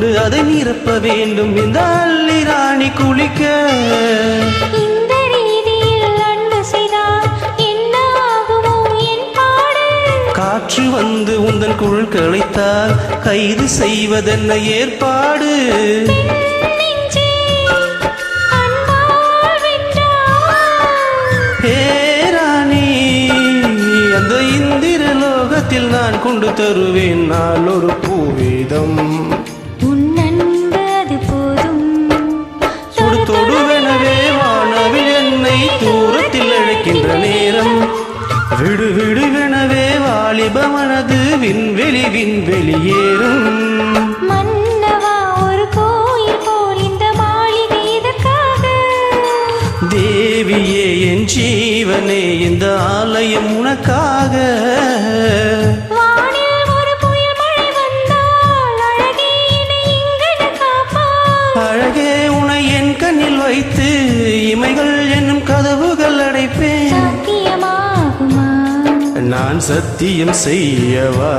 கொண்டு அதை நிரப்ப வேண்டும் இந்த அள்ளி ராணி குளிக்க. இந்த ரீதியில் அன்பு செய்தால் என்ன ஆகுமோ என் பாடு. காற்று வந்து உந்தன் குழல் களைத்தால் கைது செய்வதென்ன ஏற்பாடு. அந்த இந்திர லோகத்தில் நான் கொண்டு தருவேன் நான் ஒரு பூவேதம். உன் அன்பு அது போதும். தொடு தொடுவெனவே வானவில் என்னை தூரத்தில் அழைக்கின்ற நேரம். விடு விடுவெனவே வாலிப மனது விண்வெளி விண்வெளியேறும். மன்னவா ஒரு கோயில் போல் இந்த மாளிகை இதற்காக. தேவியே என் ஜீவனே இந்த ஆலயம் உனக்காக. வானில் ஒரு புயல் மழை வந்தால் அழகே என்னை இங்கன காப்பாய். அழகே உனை என் கண்ணில் வைத்து இமைகள் என்னும் கதவுகள் அடைப்பேன். சத்தியமாகுமா நான் சத்தியம் செய்யவா?